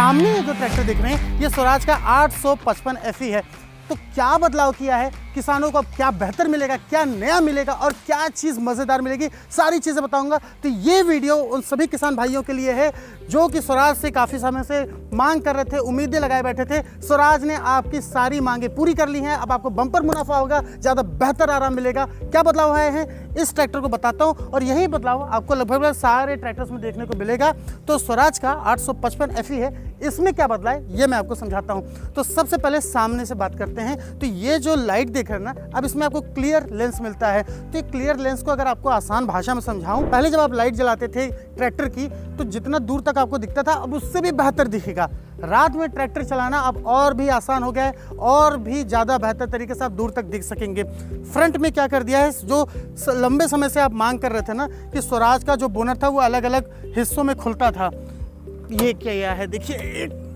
सामने ये जो ट्रैक्टर देख रहे हैं ये स्वराज का 855 FE है। तो क्या बदलाव किया है, किसानों को अब क्या बेहतर मिलेगा, क्या नया मिलेगा और क्या चीज़ मज़ेदार मिलेगी, सारी चीज़ें बताऊंगा। तो ये वीडियो उन सभी किसान भाइयों के लिए है जो कि स्वराज से काफ़ी समय से मांग कर रहे थे, उम्मीदें लगाए बैठे थे। स्वराज ने आपकी सारी मांगें पूरी कर ली हैं। अब आपको बम्पर मुनाफा होगा, ज़्यादा बेहतर आराम मिलेगा। क्या बदलाव आए हैं इस ट्रैक्टर को बताता हूँ और यही बदलाव आपको लगभग सारे ट्रैक्टर्स में देखने को मिलेगा। तो स्वराज का 855 FE है, इसमें क्या बदला है ये मैं आपको समझाता हूँ। तो सबसे पहले सामने से बात करते हैं। तो ये जो लाइट देख रहे हैं ना, अब इसमें आपको क्लियर लेंस मिलता है। तो ये क्लियर लेंस को अगर आपको आसान भाषा में समझाऊं, पहले जब आप लाइट जलाते थे ट्रैक्टर की तो जितना दूर तक आपको दिखता था अब उससे भी बेहतर दिखेगा। रात में ट्रैक्टर चलाना अब और भी आसान हो गया है और भी ज़्यादा बेहतर तरीके से आप दूर तक दिख सकेंगे। फ्रंट में क्या कर दिया है, जो लंबे समय से आप मांग कर रहे थे ना कि स्वराज का जो बोनट था वो अलग अलग हिस्सों में खुलता था, ये क्या है देखिए, एक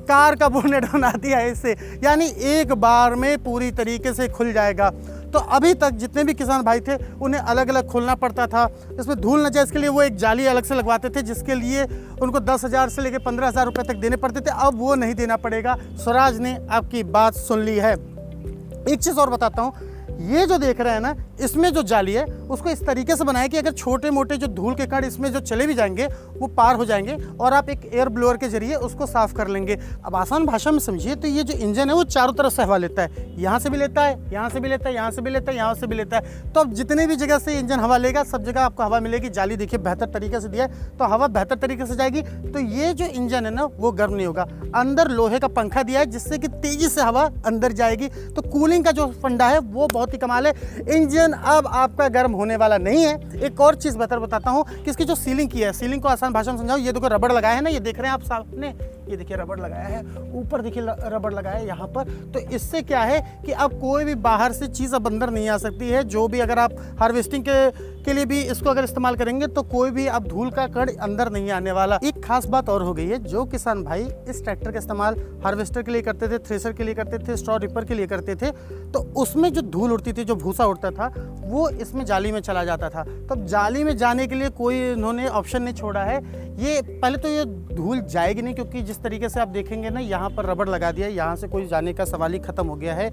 कार का बोनेट बना दिया है इससे, यानी एक बार में पूरी तरीके से खुल जाएगा। तो अभी तक जितने भी किसान भाई थे उन्हें अलग अलग खोलना पड़ता था, इसमें धूल न जाए इसके लिए वो एक जाली अलग से लगवाते थे जिसके लिए उनको 10,000 से लेकर 15,000 रुपये तक देने पड़ते थे। अब वो नहीं देना पड़ेगा, स्वराज ने आपकी बात सुन ली है। एक चीज़ और बताता हूँ, ये जो देख रहे हैं ना, इसमें जो जाली है उसको इस तरीके से बनाया कि अगर छोटे मोटे जो धूल के कण इसमें जो चले भी जाएंगे वो पार हो जाएंगे और आप एक एयर ब्लोअर के जरिए उसको साफ कर लेंगे। अब आसान भाषा में समझिए तो ये जो इंजन है वो चारों तरफ से हवा लेता है, यहाँ से भी लेता है, यहाँ से भी लेता है, यहाँ से भी लेता है, यहाँ से भी लेता है। तो अब जितने भी जगह से इंजन हवा लेगा सब जगह आपको हवा मिलेगी। जाली देखिए बेहतर तरीके से दिया है तो हवा बेहतर तरीके से जाएगी। तो ये जो इंजन है ना वो गर्म नहीं होगा। अंदर लोहे का पंखा दिया है जिससे कि तेजी से हवा अंदर जाएगी। तो कूलिंग का जो फंडा है वो बहुत ही कमाल है। इंजन अब आपका गर्म होने वाला नहीं है। एक और चीज़ बेहतर बताता हूँ कि इसकी जो सीलिंग की है, सीलिंग को आसान भाषा में समझाओ। ये देखो रबड़ लगाया है ना, ये देख रहे हैं आप सामने, ये देखिए रबड़ लगाया है, ऊपर देखिए रबड़ लगाया है यहाँ पर। तो इससे क्या है कि अब कोई भी बाहर से चीज़ अब अंदर नहीं आ सकती है। जो भी अगर आप हार्वेस्टिंग के लिए भी इसको अगर इस्तेमाल करेंगे तो कोई भी अब धूल का कण अंदर नहीं आने वाला। एक खास बात और हो गई है, जो किसान भाई इस ट्रैक्टर का इस्तेमाल हार्वेस्टर के लिए करते थे, थ्रेसर के लिए करते थे, स्ट्रॉ रिपर के लिए करते थे, तो उसमें जो धूल उड़ती थी, जो भूसा उड़ता था, वो इसमें जाली में चला जाता था। तो अब जाली में जाने के लिए कोई इन्होंने ऑप्शन नहीं छोड़ा है। ये पहले तो ये धूल जाएगी नहीं, क्योंकि जिस तरीके से आप देखेंगे ना यहाँ पर रबड़ लगा दिया है, यहाँ से कोई जाने का सवाल ही खत्म हो गया है।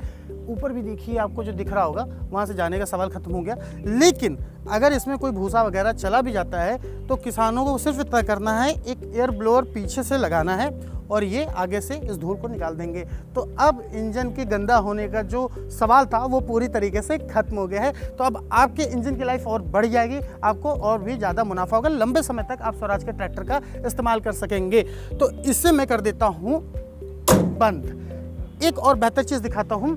ऊपर भी देखिए आपको जो दिख रहा होगा वहाँ से जाने का सवाल खत्म हो गया। लेकिन अगर इसमें कोई भूसा वगैरह चला भी जाता है तो किसानों को सिर्फ इतना करना है, एक एयर ब्लोअर पीछे से लगाना है और ये आगे से इस धूल को निकाल देंगे। तो अब इंजन के गंदा होने का जो सवाल था वो पूरी तरीके से खत्म हो गया है। तो अब आपके इंजन की लाइफ और बढ़ जाएगी, आपको और भी ज़्यादा मुनाफा होगा, लंबे समय तक आप स्वराज के ट्रैक्टर का इस्तेमाल कर सकेंगे। तो इससे मैं कर देता हूँ बंद। एक और बेहतर चीज़ दिखाता हूँ,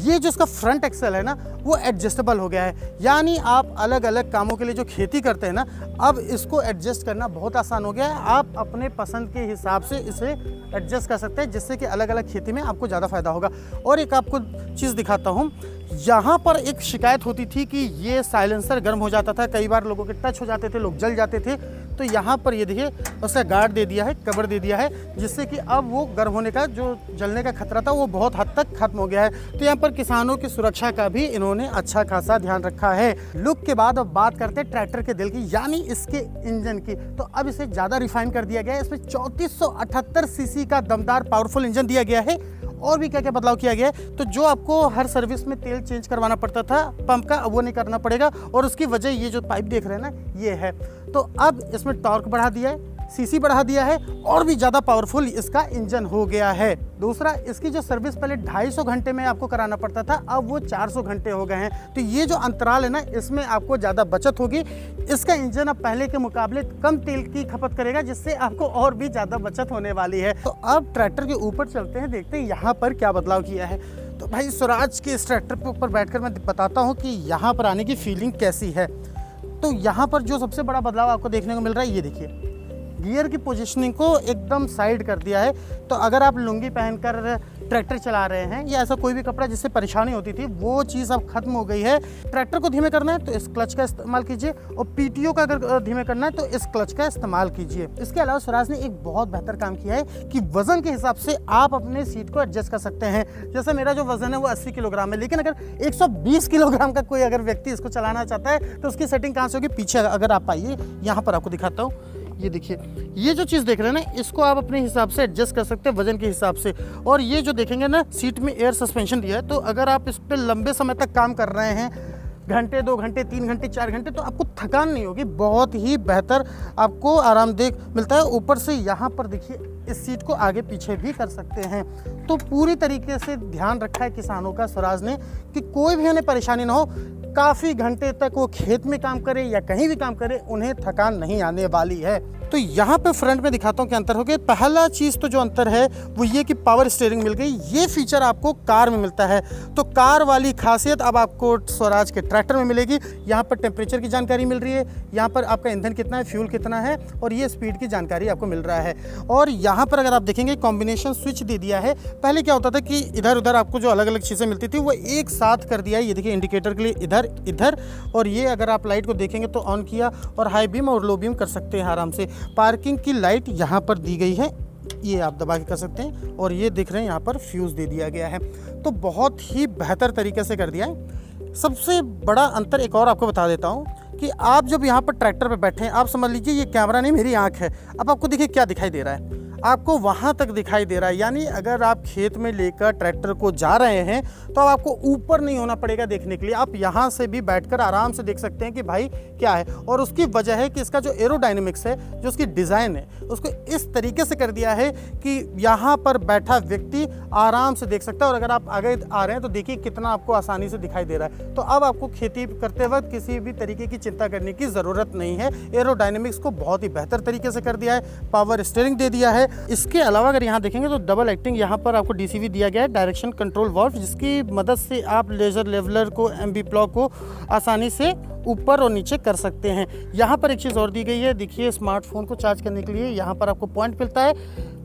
ये जो इसका फ्रंट एक्सल है ना वो एडजस्टेबल हो गया है। यानी आप अलग अलग कामों के लिए जो खेती करते हैं ना, अब इसको एडजस्ट करना बहुत आसान हो गया है। आप अपने पसंद के हिसाब से इसे एडजस्ट कर सकते हैं जिससे कि अलग अलग खेती में आपको ज़्यादा फायदा होगा। और एक आपको चीज़ दिखाता हूँ, यहाँ पर एक शिकायत होती थी कि ये साइलेंसर गर्म हो जाता था, कई बार लोगों के टच हो जाते थे, लोग जल जाते थे। तो यहाँ पर ये देखिए उसका गार्ड दे दिया है, कवर दे दिया है, जिससे कि अब वो गर्म होने का जो जलने का खतरा था वो बहुत हद तक खत्म हो गया है। तो यहाँ पर किसानों की सुरक्षा का भी इन्होंने अच्छा खासा ध्यान रखा है। लुक के बाद अब बात करते हैं ट्रैक्टर के दिल की, यानी इसके इंजन की। तो अब इसे ज़्यादा रिफाइन कर दिया गया है। इसमें 3478 सीसी का दमदार पावरफुल इंजन दिया गया है। और भी क्या क्या बदलाव किया गया है, तो जो आपको हर सर्विस में तेल चेंज करवाना पड़ता था पंप का, अब वो नहीं करना पड़ेगा। और उसकी वजह ये जो पाइप देख रहे हैं ना ये है। तो अब इसमें टॉर्क बढ़ा दिया है, सीसी बढ़ा दिया है और भी ज़्यादा पावरफुल इसका इंजन हो गया है। दूसरा, इसकी जो सर्विस पहले 250 घंटे में आपको कराना पड़ता था, अब वो 400 घंटे हो गए हैं। तो ये जो अंतराल है ना, इसमें आपको ज़्यादा बचत होगी। इसका इंजन अब पहले के मुकाबले कम तेल की खपत करेगा, जिससे आपको और भी ज़्यादा बचत होने वाली है। तो अब ट्रैक्टर के ऊपर चलते हैं, देखते हैं यहाँ पर क्या बदलाव किया है। तो भाई स्वराज के इस ट्रैक्टर के ऊपर बैठकर मैं बताता हूँ कि यहाँ पर आने की फीलिंग कैसी है। तो यहाँ पर जो सबसे बड़ा बदलाव आपको देखने को मिल रहा है, ये देखिए गियर की पोजीशनिंग को एकदम साइड कर दिया है। तो अगर आप लुंगी पहनकर ट्रैक्टर चला रहे हैं या ऐसा कोई भी कपड़ा जिससे परेशानी होती थी, वो चीज़ अब खत्म हो गई है। ट्रैक्टर को धीमे करना है तो इस क्लच का इस्तेमाल कीजिए, और पीटीओ का अगर धीमे करना है तो इस क्लच का इस्तेमाल कीजिए। इसके अलावा स्वराज ने एक बहुत बेहतर काम किया है कि वजन के हिसाब से आप अपने सीट को एडजस्ट कर सकते हैं। जैसे मेरा जो वजन है वो 80 किलोग्राम है, लेकिन अगर 120 किलोग्राम का कोई अगर व्यक्ति इसको चलाना चाहता है तो उसकी सेटिंग कहाँ से होगी, पीछे अगर आप आइए यहाँ पर आपको दिखाता हूँ। ये देखिए, ये जो चीज़ देख रहे हैं ना, इसको आप अपने हिसाब से एडजस्ट कर सकते हैं वजन के हिसाब से। और ये जो देखेंगे ना, सीट में एयर सस्पेंशन दिया है, तो अगर आप इस पर लंबे समय तक काम कर रहे हैं, घंटे 2 घंटे 3 घंटे 4 घंटे, तो आपको थकान नहीं होगी। बहुत ही बेहतर आपको आरामदेह मिलता है। ऊपर से यहाँ पर देखिए, इस सीट को आगे पीछे भी कर सकते हैं। तो पूरी तरीके से ध्यान रखा है किसानों का स्वराज ने कि कोई भी उन्हें परेशानी ना हो। काफ़ी घंटे तक वो खेत में काम करे या कहीं भी काम करे, उन्हें थकान नहीं आने वाली है। तो यहाँ पे फ्रंट में दिखाता हूँ क्या अंतर हो गया। पहला चीज़ तो जो अंतर है वो ये कि पावर स्टीयरिंग मिल गई। ये फीचर आपको कार में मिलता है, तो कार वाली खासियत अब आपको स्वराज के ट्रैक्टर में मिलेगी। यहाँ पर टेम्परेचर की जानकारी मिल रही है, यहाँ पर आपका ईंधन कितना है, फ्यूल कितना है, और ये स्पीड की जानकारी आपको मिल रहा है। और यहाँ पर अगर आप देखेंगे, कॉम्बिनेशन स्विच दे दिया है। पहले क्या होता था कि इधर उधर आपको जो अलग अलग चीज़ें मिलती थी वो एक साथ कर दिया है। ये देखिए, इंडिकेटर के लिए इधर इधर, और ये अगर आप लाइट को देखेंगे तो ऑन किया और हाई बीम और लो बीम कर सकते हैं आराम से। पार्किंग की लाइट यहाँ पर दी गई है, ये आप दबा के कर सकते हैं। और ये दिख रहे हैं यहाँ पर फ्यूज़ दे दिया गया है, तो बहुत ही बेहतर तरीके से कर दिया है। सबसे बड़ा अंतर एक और आपको बता देता हूँ कि आप जब यहाँ पर ट्रैक्टर पे बैठे हैं, आप समझ लीजिए ये कैमरा नहीं, मेरी आँख है। अब आपको देखिए क्या दिखाई दे रहा है, आपको वहाँ तक दिखाई दे रहा है। यानी अगर आप खेत में लेकर ट्रैक्टर को जा रहे हैं तो अब आपको ऊपर नहीं होना पड़ेगा देखने के लिए। आप यहाँ से भी बैठकर आराम से देख सकते हैं कि भाई क्या है। और उसकी वजह है कि इसका जो एरोडायनेमिक्स है, जो उसकी डिज़ाइन है, उसको इस तरीके से कर दिया है कि यहाँ पर बैठा व्यक्ति आराम से देख सकता है। और अगर आप आगे आ रहे हैं तो देखिए कितना आपको आसानी से दिखाई दे रहा है। तो अब आपको खेती करते वक्त किसी भी तरीके की चिंता करने की ज़रूरत नहीं है। एरोडायनेमिक्स को बहुत ही बेहतर तरीके से कर दिया है, पावर स्टीयरिंग दे दिया है। इसके अलावा अगर यहाँ देखेंगे तो डबल एक्टिंग यहाँ पर आपको डीसीवी दिया गया है, डायरेक्शन कंट्रोल वाल्व, जिसकी मदद से आप लेजर लेवलर को, एमबी प्लॉक को आसानी से ऊपर और नीचे कर सकते हैं। यहाँ पर एक चीज़ और दी गई है, देखिए स्मार्टफोन को चार्ज करने के लिए यहाँ पर आपको पॉइंट मिलता है।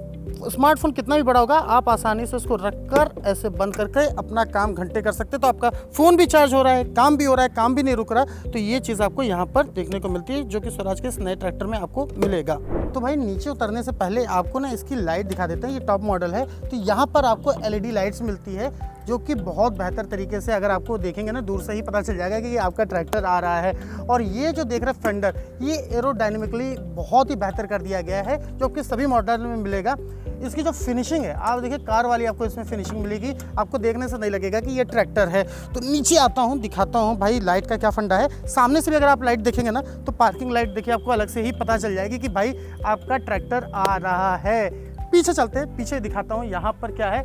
स्मार्टफोन कितना भी बड़ा होगा, आप आसानी से उसको रखकर ऐसे बंद करके अपना काम घंटे कर सकते हैं। तो आपका फ़ोन भी चार्ज हो रहा है, काम भी हो रहा है, काम भी नहीं रुक रहा। तो ये चीज़ आपको यहाँ पर देखने को मिलती है, जो कि स्वराज के इस नए ट्रैक्टर में आपको मिलेगा। तो भाई नीचे उतरने से पहले आपको ना इसकी लाइट दिखा देते हैं। ये टॉप मॉडल है, तो यहाँ पर आपको एलईडी लाइट्स मिलती है, जो कि बहुत बेहतर तरीके से, अगर आपको देखेंगे ना दूर से ही पता चल जाएगा कि ये आपका ट्रैक्टर आ रहा है। और ये जो देख रहे हैं फेंडर, ये एरोडायनेमिकली बहुत ही बेहतर कर दिया गया है, जो कि सभी मॉडल में मिलेगा। इसकी जो फिनिशिंग है, आप देखिए कार वाली आपको इसमें फिनिशिंग मिलेगी, आपको देखने से नहीं लगेगा कि ये ट्रैक्टर है। तो नीचे आता हूँ, दिखाता हूँ भाई लाइट का क्या फंडा है। सामने से भी अगर आप लाइट देखेंगे ना, तो पार्किंग लाइट देखिए, आपको अलग से ही पता चल जाएगी कि भाई आपका ट्रैक्टर आ रहा है। पीछे चलते हैं, पीछे दिखाता हूँ यहाँ पर क्या है।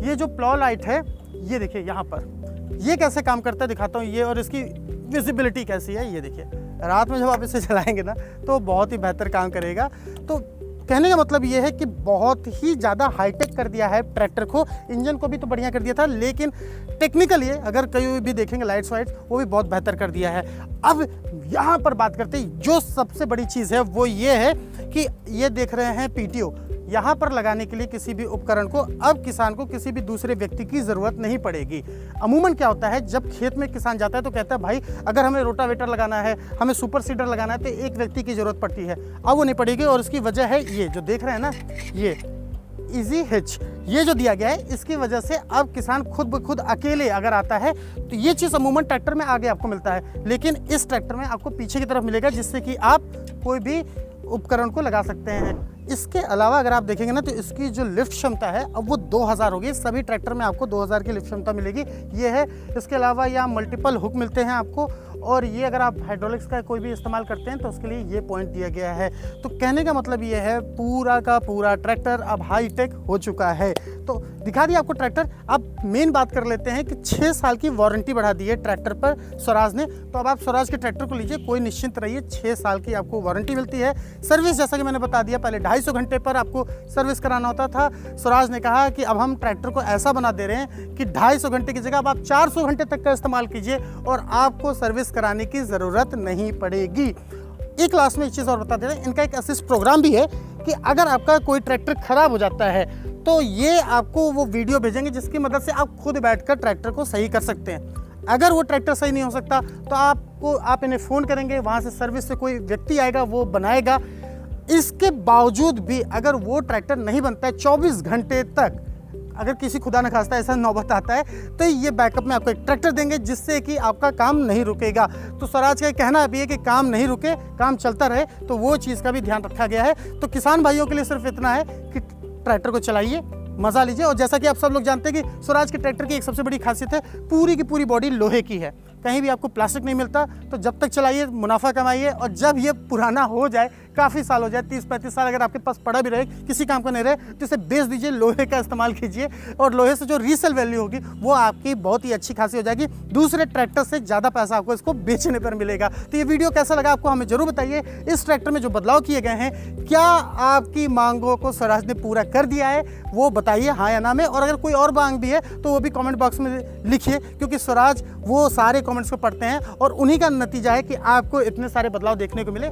ये जो प्लॉ लाइट है, ये देखिए यहाँ पर ये कैसे काम करता है दिखाता हूँ ये, और इसकी विजिबिलिटी कैसी है ये देखिए। रात में जब आप इसे चलाएंगे ना तो बहुत ही बेहतर काम करेगा। तो कहने का मतलब ये है कि बहुत ही ज़्यादा हाईटेक कर दिया है ट्रैक्टर को। इंजन को भी तो बढ़िया कर दिया था, लेकिन टेक्निकली अगर कहीं भी देखेंगे लाइट्स वाइट्स, वो भी बहुत बेहतर कर दिया है। अब यहाँ पर बात करते हैं, जो सबसे बड़ी चीज़ है वो ये है कि ये देख रहे हैं पीटीओ। यहाँ पर लगाने के लिए किसी भी उपकरण को अब किसान को किसी भी दूसरे व्यक्ति की ज़रूरत नहीं पड़ेगी। अमूमन क्या होता है, जब खेत में किसान जाता है तो कहता है भाई अगर हमें रोटावेटर लगाना है, हमें सुपर सीडर लगाना है, तो एक व्यक्ति की ज़रूरत पड़ती है। अब वो नहीं पड़ेगी, और इसकी वजह है ये जो देख रहे हैं ना, ये इजी हिच, ये जो दिया गया है, इसकी वजह से अब किसान खुद ब खुद अकेले अगर आता है तो ये चीज़ अमूमन ट्रैक्टर में आगे आपको मिलता है, लेकिन इस ट्रैक्टर में आपको पीछे की तरफ मिलेगा, जिससे कि आप कोई भी उपकरण को लगा सकते हैं। इसके अलावा अगर आप देखेंगे ना, तो इसकी जो लिफ्ट क्षमता है अब वो 2000 होगी। सभी ट्रैक्टर में आपको 2000 की लिफ्ट क्षमता मिलेगी, ये है। इसके अलावा यहाँ मल्टीपल हुक मिलते हैं आपको, और ये अगर आप हाइड्रोलिक्स का कोई भी इस्तेमाल करते हैं तो उसके लिए ये पॉइंट दिया गया है। तो कहने का मतलब ये है, पूरा का पूरा ट्रैक्टर अब हाई टेक हो चुका है। तो दिखा दिया आपको ट्रैक्टर। अब मेन बात कर लेते हैं कि 6 साल की वारंटी बढ़ा दी है ट्रैक्टर पर स्वराज ने। तो अब आप स्वराज के ट्रैक्टर को लीजिए, कोई निश्चिंत रहिए, 6 साल की आपको वारंटी मिलती है। सर्विस जैसा कि मैंने बता दिया, पहले 250 घंटे पर आपको सर्विस कराना होता था। स्वराज ने कहा कि अब हम ट्रैक्टर को ऐसा बना दे रहे हैं कि 250 घंटे की जगह अब आप 400 घंटे तक का इस्तेमाल कीजिए और आपको सर्विस कराने की ज़रूरत नहीं पड़ेगी। एक लास्ट में एक चीज़ और बता दे रहे हैं, इनका एक असिस्ट प्रोग्राम भी है कि अगर आपका कोई ट्रैक्टर खराब हो जाता है तो ये आपको वो वीडियो भेजेंगे, जिसकी मदद से आप खुद बैठकर ट्रैक्टर को सही कर सकते हैं। अगर वो ट्रैक्टर सही नहीं हो सकता तो आप इन्हें फ़ोन करेंगे, वहाँ से सर्विस से कोई व्यक्ति आएगा, वो बनाएगा। इसके बावजूद भी अगर वो ट्रैक्टर नहीं बनता है 24 घंटे तक, अगर किसी खुदा न खास्ता ऐसा नौबत आता है तो ये बैकअप में आपको एक ट्रैक्टर देंगे जिससे कि आपका काम नहीं रुकेगा। तो स्वराज का कहना भी है कि काम नहीं रुके, काम चलता रहे, तो वो चीज़ का भी ध्यान रखा गया है। तो किसान भाइयों के लिए सिर्फ इतना है कि ट्रैक्टर को चलाइए, मज़ा लीजिए। और जैसा कि आप सब लोग जानते हैं कि स्वराज के ट्रैक्टर की एक सबसे बड़ी खासियत है, पूरी की पूरी बॉडी लोहे की है, कहीं भी आपको प्लास्टिक नहीं मिलता। तो जब तक चलाइए, मुनाफा कमाइए, और जब ये पुराना हो जाए, काफ़ी साल हो जाए, 30-35 साल अगर आपके पास पड़ा भी रहे, किसी काम का नहीं रहे, तो इसे बेच दीजिए, लोहे का इस्तेमाल कीजिए, और लोहे से जो रीसेल वैल्यू होगी वो आपकी बहुत ही अच्छी खासी हो जाएगी। दूसरे ट्रैक्टर से ज़्यादा पैसा आपको इसको बेचने पर मिलेगा। तो ये वीडियो कैसा लगा आपको हमें ज़रूर बताइए। इस ट्रैक्टर में जो बदलाव किए गए हैं, क्या आपकी मांगों को स्वराज ने पूरा कर दिया है, वो बताइए हाँ या ना में। और अगर कोई और मांग भी है तो वो भी कमेंट बॉक्स में लिखिए, क्योंकि स्वराज वो सारे कमेंट्स को पढ़ते हैं और उन्हीं का नतीजा है कि आपको इतने सारे बदलाव देखने को मिले।